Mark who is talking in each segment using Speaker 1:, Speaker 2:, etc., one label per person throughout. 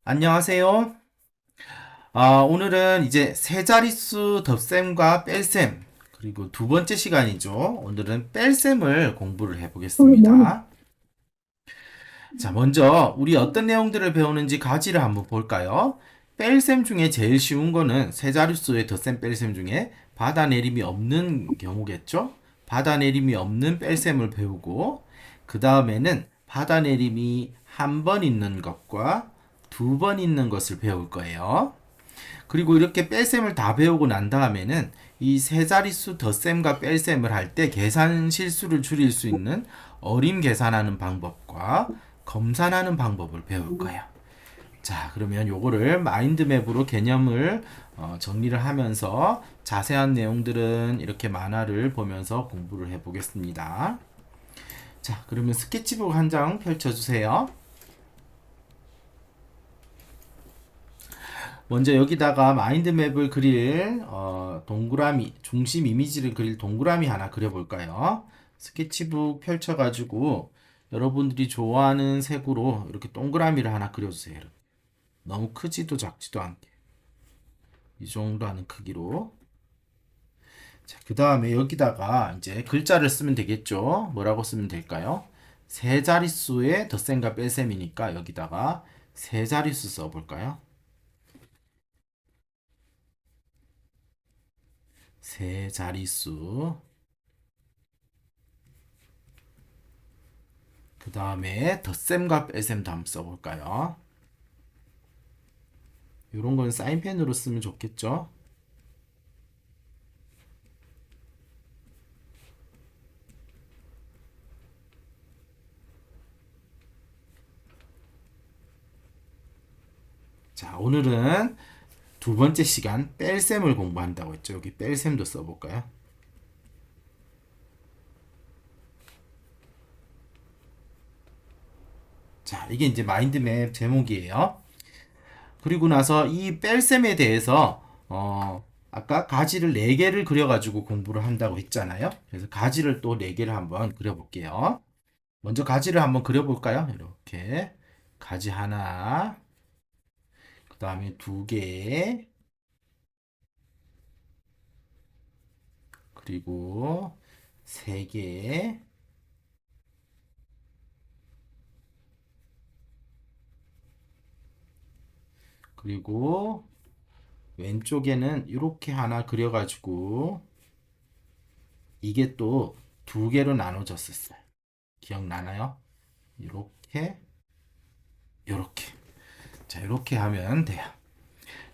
Speaker 1: 안녕하세요. 오늘은 이제 세 자릿수 덧셈과 뺄셈, 그리고 두 번째 시간이죠. 오늘은 뺄셈을 공부를 해보겠습니다. 자, 먼저 우리 어떤 내용들을 배우는지 가지를 한번 볼까요? 뺄셈 중에 제일 쉬운 거는 세 자릿수의 덧셈 뺄셈 중에 받아내림이 없는 경우겠죠? 받아내림이 없는 뺄셈을 배우고, 그 다음에는 받아내림이 한 번 있는 것과 두 번 있는 것을 배울 거예요. 그리고 이렇게 뺄셈을 다 배우고 난 다음에는 이 세 자릿수 덧셈과 뺄셈을 할 때 계산 실수를 줄일 수 있는 어림 계산하는 방법과 검산하는 방법을 배울 거야. 자, 그러면 요거를 마인드맵으로 개념을 정리를 하면서 자세한 내용들은 이렇게 만화를 보면서 공부를 해보겠습니다. 자, 그러면 스케치북 한 장 펼쳐주세요. 먼저 여기다가 마인드맵을 그릴 동그라미 중심 이미지를 그릴 동그라미 하나 그려볼까요? 스케치북 펼쳐가지고 여러분들이 좋아하는 색으로 이렇게 동그라미를 하나 그려주세요. 너무 크지도 작지도 않게 이 정도 하는 크기로. 자, 그 다음에 여기다가 이제 글자를 쓰면 되겠죠. 뭐라고 쓰면 될까요? 세 자릿수의 덧셈과 뺄셈이니까 여기다가 세 자릿수 써볼까요? 세 자릿수. 그 다음에 덧셈과 뺄셈도 한번 써볼까요? 이런 건 사인펜으로 쓰면 좋겠죠? 자, 오늘은 두 번째 시간 뺄셈을 공부한다고 했죠. 여기 뺄셈도 써볼까요? 자, 이게 이제 마인드맵 제목이에요. 그리고 나서 이 뺄셈에 대해서 아까 가지를 4개를 그려가지고 공부를 한다고 했잖아요. 그래서 가지를 또 4개를 한번 그려볼게요. 먼저 가지를 한번 그려볼까요? 이렇게 가지 하나, 그 다음에 2개, 그리고 3개, 그리고 왼쪽에는 이렇게 하나 그려가지고 이게 또 2개로 나눠졌었어요. 기억나나요? 이렇게, 이렇게. 자, 이렇게 하면 돼요.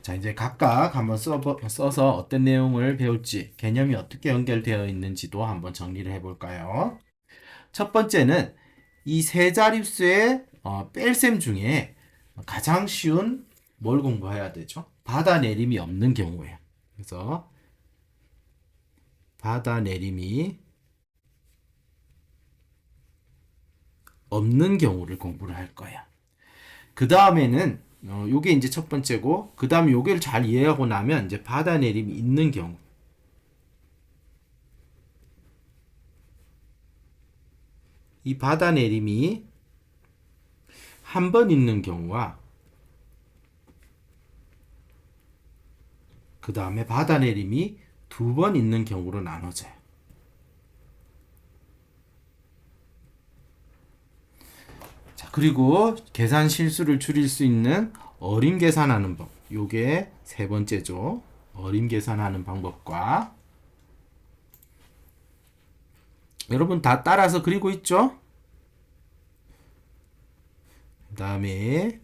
Speaker 1: 자, 이제 각각 한번 써서 어떤 내용을 배울지, 개념이 어떻게 연결되어 있는지도 한번 정리를 해볼까요? 첫 번째는 이 세 자릿수의 뺄셈 중에 가장 쉬운 뭘 공부해야 되죠? 받아내림이 없는 경우에요. 그래서 받아내림이 없는 경우를 공부를 할 거야. 그 다음에는 요게 이제 첫 번째고, 그 다음에 요게를 잘 이해하고 나면 이제 받아내림이 있는 경우. 이 받아내림이 한 번 있는 경우와 그 다음에 받아내림이 2번 있는 경우로 나눠져요. 자, 그리고 계산 실수를 줄일 수 있는 어림 계산하는 법. 요게 세 번째죠. 어림 계산하는 방법과 여러분 다 따라서 그리고 있죠? 그 다음에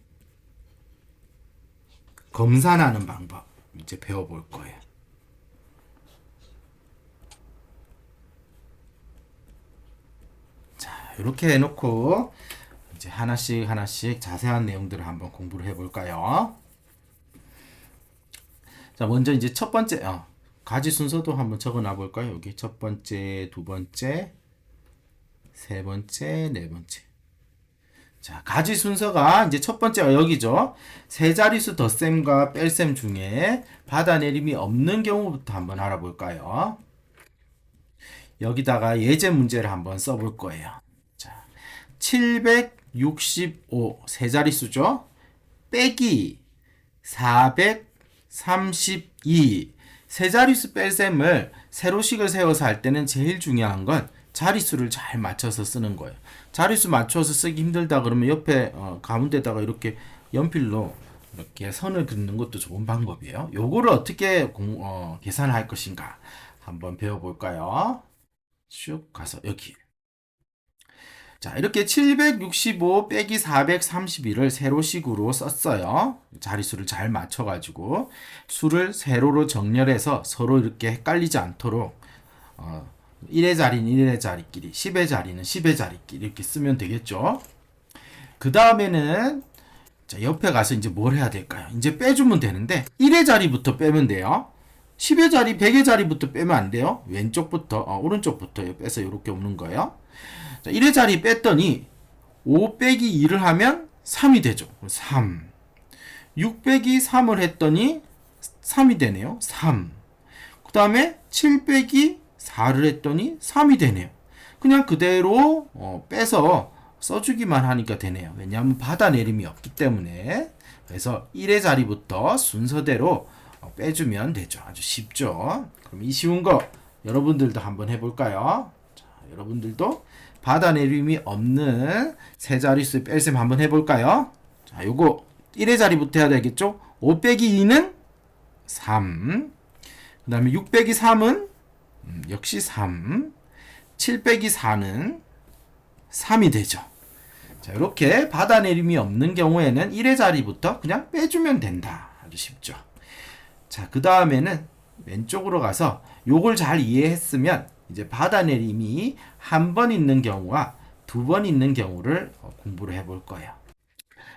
Speaker 1: 검산하는 방법 이제 배워볼 거예요. 자, 이렇게 해놓고 이제 하나씩 하나씩 자세한 내용들을 한번 공부를 해볼까요? 자, 먼저 이제 첫 번째 가지 순서도 한번 적어놔 볼까요? 여기 첫 번째, 두 번째, 세 번째, 네 번째. 자, 가지 순서가 이제 첫 번째가 여기죠. 세 자릿수 덧셈과 뺄셈 중에 받아내림이 없는 경우부터 한번 알아볼까요? 여기다가 예제 문제를 한번 써볼 거예요. 자, 765 세 자릿수죠. 빼기 432. 세 자릿수 뺄셈을 세로식을 세워서 할 때는 제일 중요한 건 자릿수를 잘 맞춰서 쓰는 거예요. 자릿수 맞춰서 쓰기 힘들다 그러면 옆에 가운데다가 이렇게 연필로 이렇게 선을 긋는 것도 좋은 방법이에요. 요거를 어떻게 계산할 것인가 한번 배워볼까요? 쭉 가서 여기. 자, 이렇게 765 빼기 431을 세로식으로 썼어요. 자릿수를 잘 맞춰가지고 수를 세로로 정렬해서 서로 이렇게 헷갈리지 않도록 1의 자리는 1의 자리끼리, 10의 자리는 10의 자리끼리 이렇게 쓰면 되겠죠. 그 다음에는 자, 옆에 가서 이제 뭘 해야 될까요? 이제 빼주면 되는데 1의 자리부터 빼면 돼요. 10의 자리, 100의 자리부터 빼면 안 돼요. 왼쪽부터, 오른쪽부터 빼서 이렇게 오는 거예요. 자, 1의 자리 뺐더니 5 빼기 2를 하면 3이 되죠. 3. 6 빼기 3을 했더니 3이 되네요. 3. 그 다음에 7 빼기 4를 했더니 3이 되네요. 그냥 그대로 빼서 써주기만 하니까 되네요. 왜냐하면 받아내림이 없기 때문에. 그래서 1의 자리부터 순서대로 빼주면 되죠. 아주 쉽죠. 그럼 이 쉬운 거 여러분들도 한번 해볼까요? 자, 여러분들도 받아내림이 없는 세 자릿수의 뺄셈 한번 해볼까요? 자, 요거 1의 자리부터 해야 되겠죠? 5 빼기 2는 3. 그 다음에 6 빼기 3은 역시 3. 7 빼기 4는 3이 되죠. 자, 이렇게 받아내림이 없는 경우에는 1의 자리부터 그냥 빼주면 된다. 아주 쉽죠. 자, 그 다음에는 왼쪽으로 가서 요걸 잘 이해했으면 이제 받아내림이 한 번 있는 경우와 두 번 있는 경우를 공부를 해볼 거예요.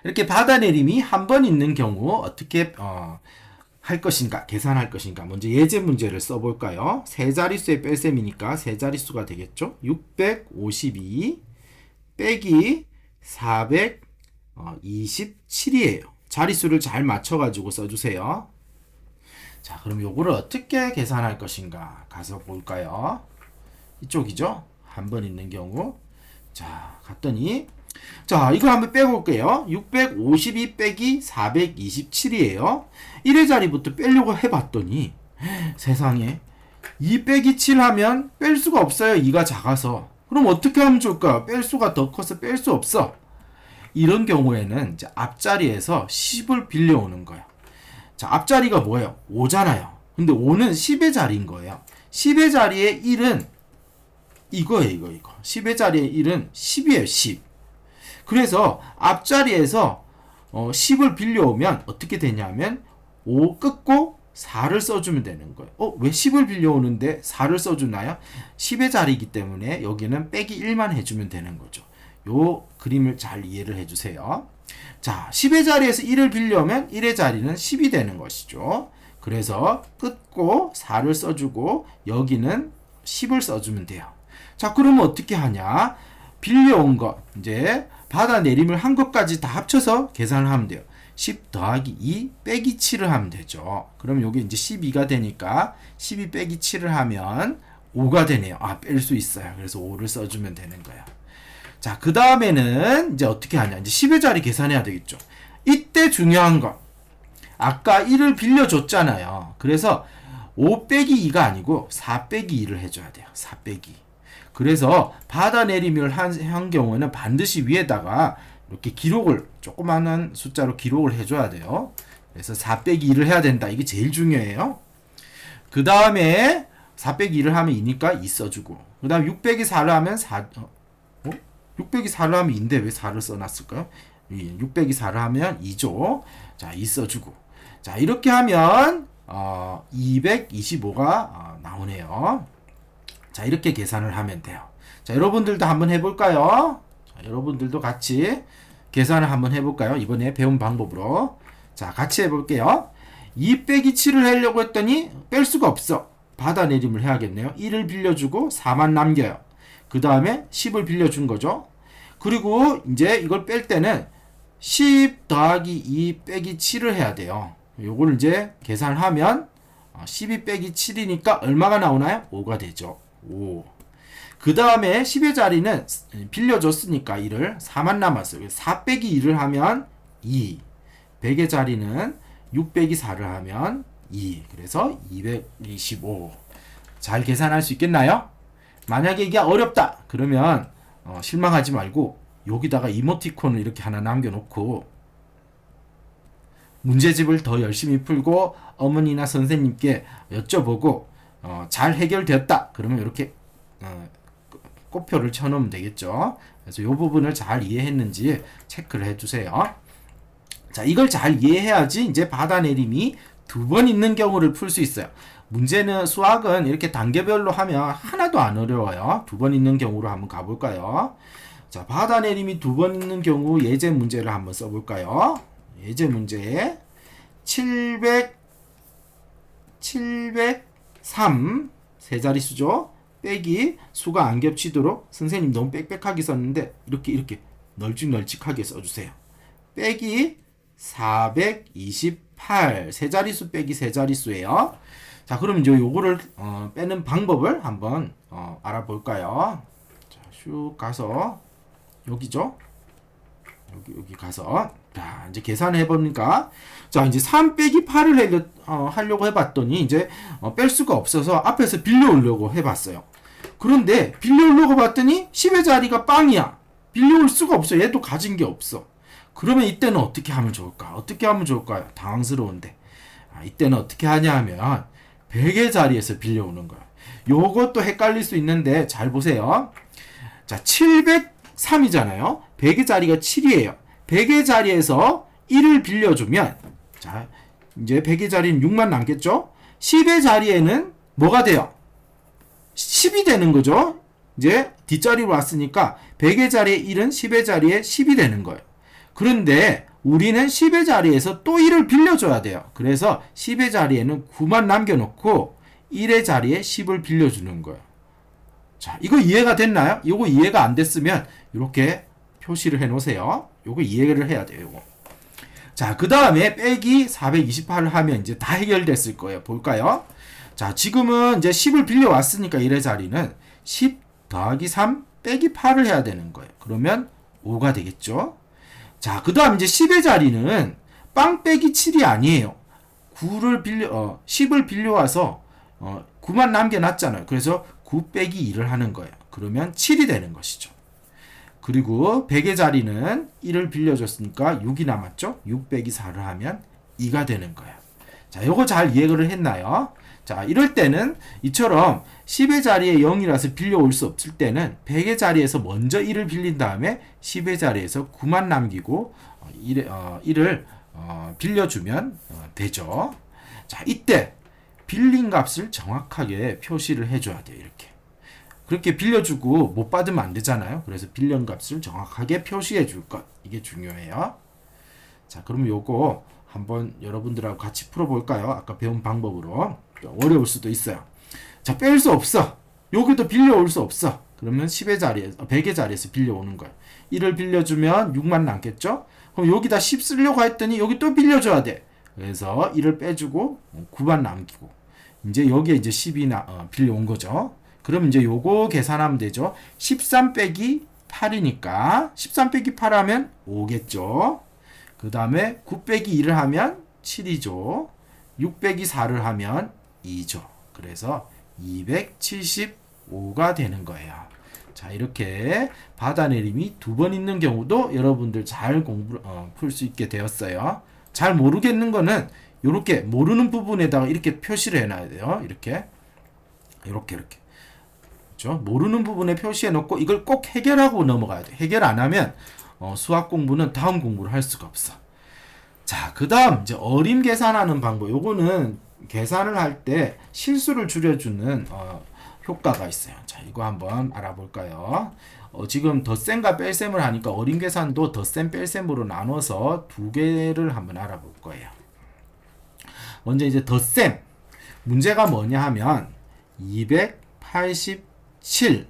Speaker 1: 이렇게 받아내림이 한 번 있는 경우 어떻게 할 것인가, 계산할 것인가. 먼저 예제 문제를 써볼까요? 세 자릿수의 뺄셈이니까 세 자릿수가 되겠죠? 652 빼기 427이에요. 자릿수를 잘 맞춰가지고 써주세요. 자, 그럼 요거를 어떻게 계산할 것인가 가서 볼까요? 이쪽이죠? 한 번 있는 경우. 자, 갔더니 자, 이거 한번 빼볼게요. 652 빼기 427이에요. 1의 자리부터 빼려고 해봤더니 세상에 2 빼기 7 하면 뺄 수가 없어요. 2가 작아서. 그럼 어떻게 하면 좋을까? 뺄 수가 더 커서 뺄 수 없어. 이런 경우에는 이제 앞자리에서 10을 빌려오는 거예요. 자, 앞자리가 뭐예요? 5잖아요. 근데 5는 10의 자리인 거예요. 10의 자리에 1은 이거예요, 이거. 10의 자리에 1은 10이에요, 10. 그래서 앞자리에서 10을 빌려오면 어떻게 되냐면 5 끊고 4를 써주면 되는 거예요. 왜 10을 빌려오는데 4를 써주나요? 10의 자리이기 때문에 여기는 빼기 1만 해주면 되는 거죠. 요 그림을 잘 이해를 해주세요. 자, 10의 자리에서 1을 빌려오면 1의 자리는 10이 되는 것이죠. 그래서 끊고 4를 써주고 여기는 10을 써주면 돼요. 자, 그러면 어떻게 하냐? 빌려온 것, 이제 받아내림을 한 것까지 다 합쳐서 계산을 하면 돼요. 10 더하기 2 빼기 7을 하면 되죠. 그럼 여기 이제 12가 되니까 12 빼기 7을 하면 5가 되네요. 뺄 수 있어요. 그래서 5를 써주면 되는 거예요. 자, 그 다음에는 이제 어떻게 하냐? 이제 10의 자리 계산해야 되겠죠. 이때 중요한 거. 아까 1을 빌려줬잖아요. 그래서 5 빼기 2가 아니고 4 빼기 2를 해줘야 돼요. 4 빼기 2. 그래서 받아내림을 한 경우에는 반드시 위에다가 이렇게 기록을 조그마한 숫자로 기록을 해줘야 돼요. 그래서 4 빼기 2를 해야 된다. 이게 제일 중요해요. 그 다음에 4 빼기 2를 하면 2니까 2 써주고, 그 다음 6 빼기 4를 하면 6 빼기 4를 하면 2인데 왜 4를 써놨을까요? 6 빼기 4를 하면 2죠. 자, 2 써주고. 자, 이렇게 하면 225가 나오네요. 자, 이렇게 계산을 하면 돼요. 자, 여러분들도 한번 해볼까요? 자, 여러분들도 같이 계산을 한번 해볼까요? 이번에 배운 방법으로. 자, 같이 해볼게요. 2 빼기 7을 하려고 했더니 뺄 수가 없어. 받아내림을 해야겠네요. 1을 빌려주고 4만 남겨요. 그 다음에 10을 빌려준 거죠. 그리고 이제 이걸 뺄 때는 10 더하기 2 빼기 7을 해야 돼요. 요걸 이제 계산을 하면 12 빼기 7이니까 얼마가 나오나요? 5가 되죠. 5. 그 다음에 10의 자리는 빌려줬으니까 1을 4만 남았어요. 4 빼기 2를 하면 2. 100의 자리는 6 빼기 4를 하면 2. 그래서 225. 잘 계산할 수 있겠나요? 만약에 이게 어렵다. 그러면 실망하지 말고 여기다가 이모티콘을 이렇게 하나 남겨놓고 문제집을 더 열심히 풀고 어머니나 선생님께 여쭤보고 잘 해결되었다. 그러면 이렇게 꽃표를 쳐놓으면 되겠죠. 그래서 이 부분을 잘 이해했는지 체크를 해주세요. 자, 이걸 잘 이해해야지 이제 받아내림이 2번 있는 경우를 풀 수 있어요. 문제는 수학은 이렇게 단계별로 하면 하나도 안 어려워요. 2번 있는 경우로 한번 가볼까요? 자, 받아내림이 2번 있는 경우 예제 문제를 한번 써볼까요? 예제 문제 703 세 자릿수죠. 빼기 수가 안 겹치도록 선생님 너무 빽빽하게 썼는데 이렇게 널찍널찍하게 써주세요. 빼기 428 세 자릿수 빼기 세 자릿수예요. 자, 그럼 이제 요거를 빼는 방법을 한번 알아볼까요? 자, 슉 가서 여기죠. 여기 가서 자, 이제 계산해 보니까 자, 이제 3 빼기 8을 하려고 해봤더니 이제 뺄 수가 없어서 앞에서 빌려오려고 해봤어요. 그런데 빌려오려고 봤더니 10의 자리가 빵이야. 빌려올 수가 없어. 얘도 가진 게 없어. 그러면 이때는 어떻게 하면 좋을까? 어떻게 하면 좋을까요? 당황스러운데 이때는 어떻게 하냐 하면 100의 자리에서 빌려오는 거야. 요것도 헷갈릴 수 있는데 잘 보세요. 자, 703이잖아요. 100의 자리가 7이에요. 100의 자리에서 1을 빌려주면 자, 이제 100의 자리는 6만 남겠죠? 10의 자리에는 뭐가 돼요? 10이 되는 거죠. 이제 뒷자리로 왔으니까 100의 자리에 1은 10의 자리에 10이 되는 거예요. 그런데 우리는 10의 자리에서 또 1을 빌려줘야 돼요. 그래서 10의 자리에는 9만 남겨놓고 1의 자리에 10을 빌려주는 거예요. 자, 이거 이해가 됐나요? 이거 이해가 안 됐으면 이렇게 표시를 해 놓으세요. 이거 이해를 해야 돼요. 이거. 자, 그 다음에 빼기 428을 하면 이제 다 해결됐을 거예요. 볼까요? 자, 지금은 이제 10을 빌려왔으니까 1의 자리는 10 더하기 3 빼기 8을 해야 되는 거예요. 그러면 5가 되겠죠? 자, 그 다음 이제 10의 자리는 빵 빼기 7이 아니에요. 10을 빌려와서 9만 남겨놨잖아요. 그래서 9 빼기 2를 하는 거예요. 그러면 7이 되는 것이죠. 그리고 100의 자리는 1을 빌려줬으니까 6이 남았죠. 6 빼기 4를 하면 2가 되는 거예요. 자, 요거 잘 이해를 했나요? 자, 이럴 때는 이처럼 10의 자리에 0이라서 빌려올 수 없을 때는 100의 자리에서 먼저 1을 빌린 다음에 10의 자리에서 9만 남기고 1을 빌려주면 되죠. 자, 이때 빌린 값을 정확하게 표시를 해줘야 돼요. 이렇게. 그렇게 빌려주고 못 받으면 안 되잖아요. 그래서 빌린 값을 정확하게 표시해 줄 것. 이게 중요해요. 자, 그럼 요거 한번 여러분들하고 같이 풀어볼까요? 아까 배운 방법으로. 어려울 수도 있어요. 자, 뺄 수 없어. 여기도 빌려올 수 없어. 그러면 10의 자리에, 100의 자리에서 빌려오는 거예요. 1을 빌려주면 6만 남겠죠? 그럼 여기다 10 쓰려고 했더니 여기 또 빌려줘야 돼. 그래서 1을 빼주고 9만 남기고. 이제 여기에 이제 10이 빌려온 거죠. 그럼 이제 요거 계산하면 되죠. 13 빼기 8이니까 13 빼기 8 하면 5겠죠. 그 다음에 9 빼기 2를 하면 7이죠. 6 빼기 4를 하면 2죠. 그래서 275가 되는 거예요. 자, 이렇게 받아내림이 2번 있는 경우도 여러분들 잘 풀 수 있게 되었어요. 잘 모르겠는 거는 이렇게 모르는 부분에다가 이렇게 표시를 해놔야 돼요. 이렇게. 그렇죠? 모르는 부분에 표시해 놓고 이걸 꼭 해결하고 넘어가야 돼. 해결 안 하면 수학 공부는 다음 공부를 할 수가 없어. 자, 그 다음 이제 어림 계산하는 방법. 요거는 계산을 할 때 실수를 줄여주는 효과가 있어요. 자, 이거 한번 알아볼까요? 지금 덧셈과 뺄셈을 하니까 어림 계산도 덧셈 뺄셈으로 나눠서 두 개를 한번 알아볼 거예요. 먼저 이제 덧셈 문제가 뭐냐 하면 287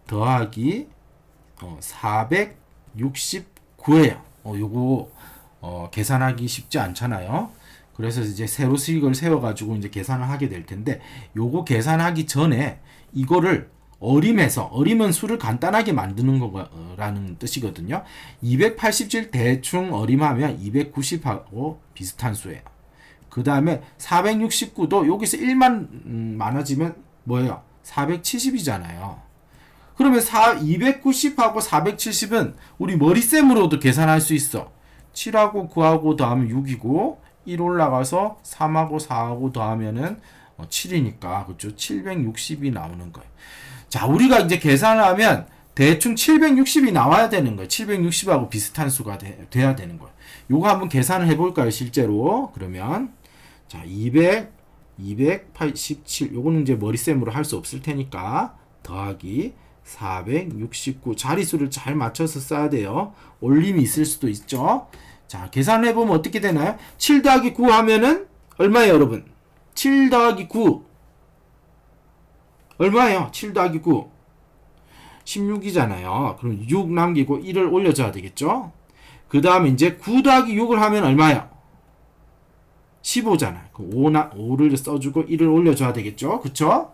Speaker 1: 더하기 469예요. 요거 계산하기 쉽지 않잖아요. 그래서 이제 세로 수익을 세워가지고 이제 계산을 하게 될 텐데, 요거 계산하기 전에 이거를 어림해서, 어림은 수를 간단하게 만드는 거라는 뜻이거든요. 287 대충 어림하면 290하고 비슷한 수예요. 그 다음에 469도 여기서 1만 많아지면 뭐예요? 470이잖아요. 그러면 290하고 470은 우리 머리셈으로도 계산할 수 있어. 7하고 9하고 더하면 6이고 1 올라가서 3하고 4하고 더하면은 7이니까 그렇죠. 760이 나오는 거예요. 자, 우리가 이제 계산을 하면 대충 760이 나와야 되는 거예요. 760하고 비슷한 수가 돼야 되는 거예요. 요거 한번 계산을 해볼까요, 실제로? 그러면 자, 287 요거는 이제 머리셈으로 할 수 없을 테니까 더하기 469 자리수를 잘 맞춰서 써야 돼요. 올림이 있을 수도 있죠. 자, 계산을 해보면 어떻게 되나요? 7 더하기 9 하면은 얼마예요, 여러분? 7 더하기 9 얼마예요? 7 더하기 9 16이잖아요. 그럼 6 남기고 1을 올려줘야 되겠죠? 그 다음에 이제 9 더하기 6을 하면 얼마예요? 15잖아요. 5를 써주고 1을 올려줘야 되겠죠? 그쵸?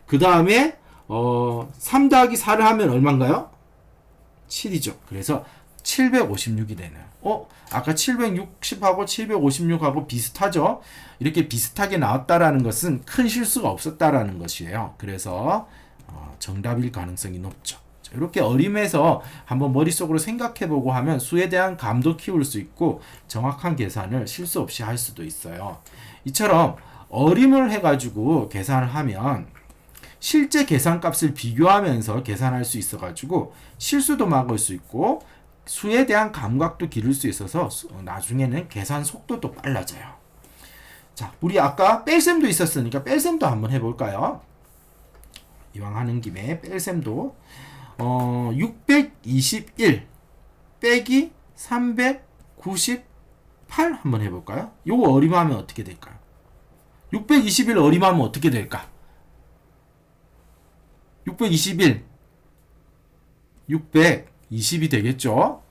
Speaker 1: 그 다음에 3 더하기 4를 하면 얼마인가요? 7이죠. 그래서 756이 되네요. 아까 760하고 756하고 비슷하죠? 이렇게 비슷하게 나왔다라는 것은 큰 실수가 없었다라는 것이에요. 그래서 정답일 가능성이 높죠. 자, 이렇게 어림해서 한번 머릿속으로 생각해보고 하면 수에 대한 감도 키울 수 있고 정확한 계산을 실수 없이 할 수도 있어요. 이처럼 어림을 해가지고 계산을 하면 실제 계산값을 비교하면서 계산할 수 있어가지고 실수도 막을 수 있고 수에 대한 감각도 기를 수 있어서 나중에는 계산 속도도 빨라져요. 자, 우리 아까 뺄셈도 있었으니까 뺄셈도 한번 해볼까요? 이왕 하는 김에 뺄셈도 621 빼기 398 한번 해볼까요? 요거 어림하면 어떻게 될까요? 621 어림하면 어떻게 될까? 621 620이 되겠죠.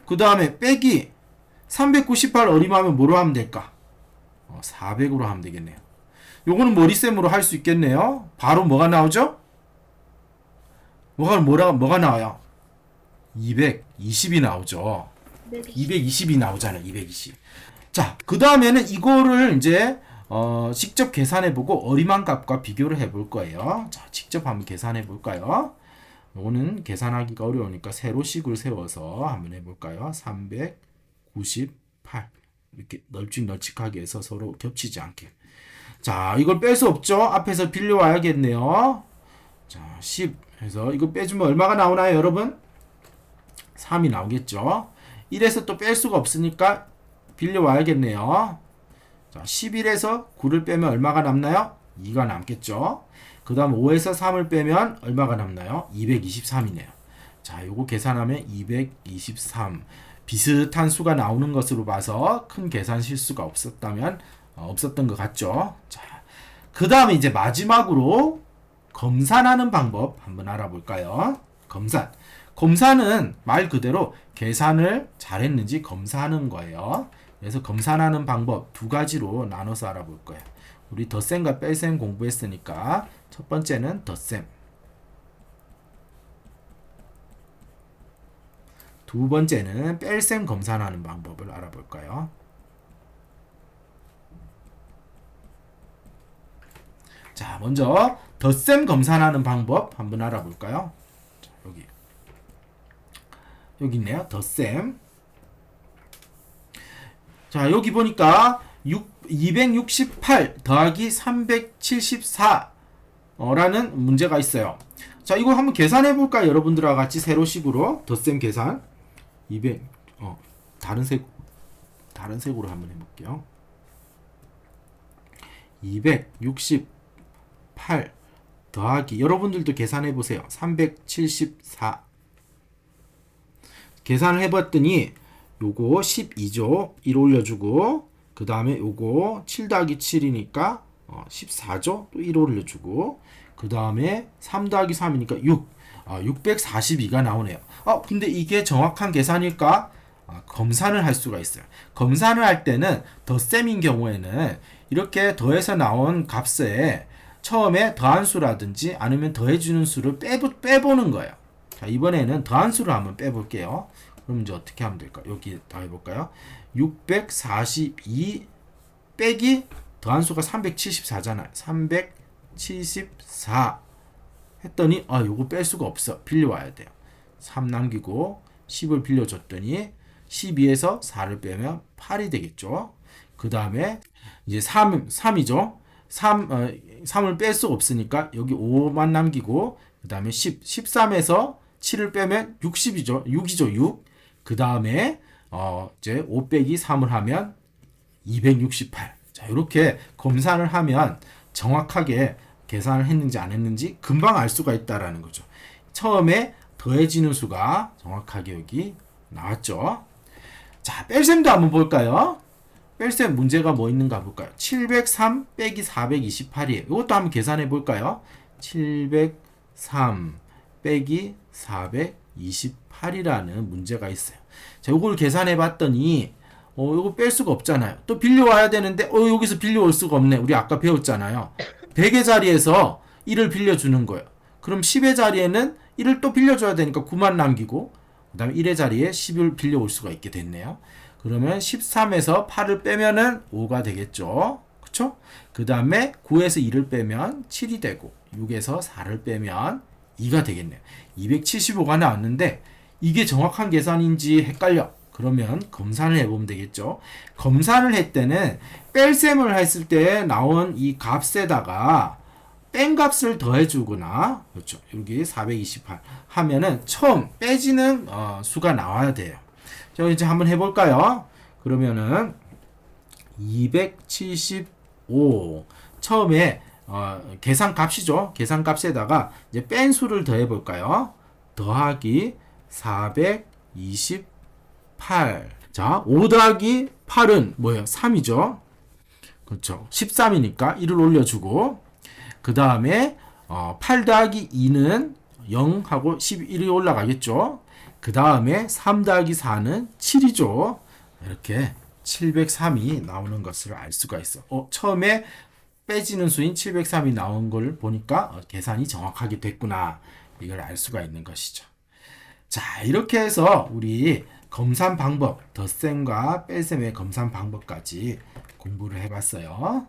Speaker 1: 그 다음에 빼기 398 어림하면 뭐로 하면 될까? 400으로 하면 되겠네요. 요거는 머리셈으로 할 수 있겠네요. 바로 뭐가 나오죠? 뭐가 나와요? 220이 나오죠. 220이 나오잖아요. 220. 자, 그 다음에는 이거를 이제 직접 계산해보고 어림한 값과 비교를 해볼 거예요. 자, 직접 한번 계산해볼까요? 이거는 계산하기가 어려우니까 세로식을 세워서 한번 해볼까요? 398 이렇게 널찍널찍하게 해서 서로 겹치지 않게. 자, 이걸 뺄 수 없죠? 앞에서 빌려와야겠네요. 자, 10 해서 이거 빼주면 얼마가 나오나요, 여러분? 3이 나오겠죠? 1에서 또 뺄 수가 없으니까 빌려와야겠네요. 자, 11에서 9를 빼면 얼마가 남나요? 2가 남겠죠? 그 다음 5에서 3을 빼면 얼마가 남나요? 223이네요. 자, 요거 계산하면 223. 비슷한 수가 나오는 것으로 봐서 큰 계산 실수가 없었다면 없었던 것 같죠? 자, 그 다음에 이제 마지막으로 검산하는 방법 한번 알아볼까요? 검산은 말 그대로 계산을 잘했는지 검사하는 거예요. 그래서 검산하는 방법 두 가지로 나눠서 알아볼 거예요. 우리 덧셈과 뺄셈 공부했으니까 첫 번째는 덧셈, 두 번째는 뺄셈 검산하는 방법을 알아볼까요? 자, 먼저 덧셈 검산하는 방법 한번 알아볼까요? 자, 여기 있네요. 덧셈. 자, 여기 보니까 268 더하기 374 라는 문제가 있어요. 자, 이거 한번 계산해 볼까요? 여러분들과 같이 세로식으로 덧셈 계산. 다른 색으로 한번 해볼게요. 268 더하기, 여러분들도 계산해 보세요. 374 계산을 해봤더니 요거 12조 1 올려주고, 그 다음에 요거 7 더하기 7이니까 14조 또 1 올려주고, 그 다음에 3 더하기 3이니까 642가 나오네요. 근데 이게 정확한 계산일까? 검산을 할 수가 있어요. 검산을 할 때는 덧셈인 경우에는 이렇게 더해서 나온 값에 처음에 더한 수라든지 아니면 더해주는 수를 빼보는 거예요. 자, 이번에는 더한 수를 한번 빼볼게요. 그럼 이제 어떻게 하면 될까? 여기 더 해볼까요? 642 빼기 더한 수가 374잖아요. 374 했더니 요거 뺄 수가 없어. 빌려와야 돼요. 3 남기고 10을 빌려줬더니 12에서 4를 빼면 8이 되겠죠. 그 다음에 이제 3이죠. 3을 뺄 수 없으니까 여기 5만 남기고 그 다음에 13에서 7을 빼면 60이죠. 6이죠. 6. 그 다음에 이제 5 빼기 3을 하면 268. 자, 이렇게 검산을 하면 정확하게 계산을 했는지 안 했는지 금방 알 수가 있다라는 거죠. 처음에 더해지는 수가 정확하게 여기 나왔죠. 자, 뺄셈도 한번 볼까요? 뺄셈 문제가 뭐 있는가 볼까요? 703 빼기 428이에요. 이것도 한번 계산해 볼까요? 703 빼기 428이라는 문제가 있어요. 자, 이걸 계산해 봤더니 이거 뺄 수가 없잖아요. 또 빌려와야 되는데 여기서 빌려올 수가 없네. 우리 아까 배웠잖아요. 100의 자리에서 1을 빌려주는 거예요. 그럼 10의 자리에는 1을 또 빌려줘야 되니까 9만 남기고 그 다음에 1의 자리에 10을 빌려올 수가 있게 됐네요. 그러면 13에서 8을 빼면은 5가 되겠죠. 그쵸? 그 다음에 9에서 2를 빼면 7이 되고 6에서 4를 빼면 2가 되겠네요. 275가 나왔는데 이게 정확한 계산인지 헷갈려. 그러면 검산을 해보면 되겠죠. 검산을 할 때는 뺄셈을 했을 때 나온 이 값에다가 뺀 값을 더해주거나, 그렇죠. 여기 428 하면은 처음 빼지는 수가 나와야 돼요. 자, 이제 한번 해볼까요? 그러면은 275 처음에 계산 값이죠. 계산 값에다가 이제 뺀 수를 더해 볼까요? 더하기 428. 자, 5 더하기 8은 뭐예요? 3이죠. 그렇죠. 13이니까 1을 올려주고 그 다음에 8 더하기 2는 0하고 11이 올라가겠죠. 그 다음에 3 더하기 4는 7이죠. 이렇게 703이 나오는 것을 알 수가 있어. 처음에 빼지는 수인 703이 나온 걸 보니까 계산이 정확하게 됐구나. 이걸 알 수가 있는 것이죠. 자, 이렇게 해서 우리 검산 방법, 덧셈과 뺄셈의 검산 방법까지 공부를 해봤어요.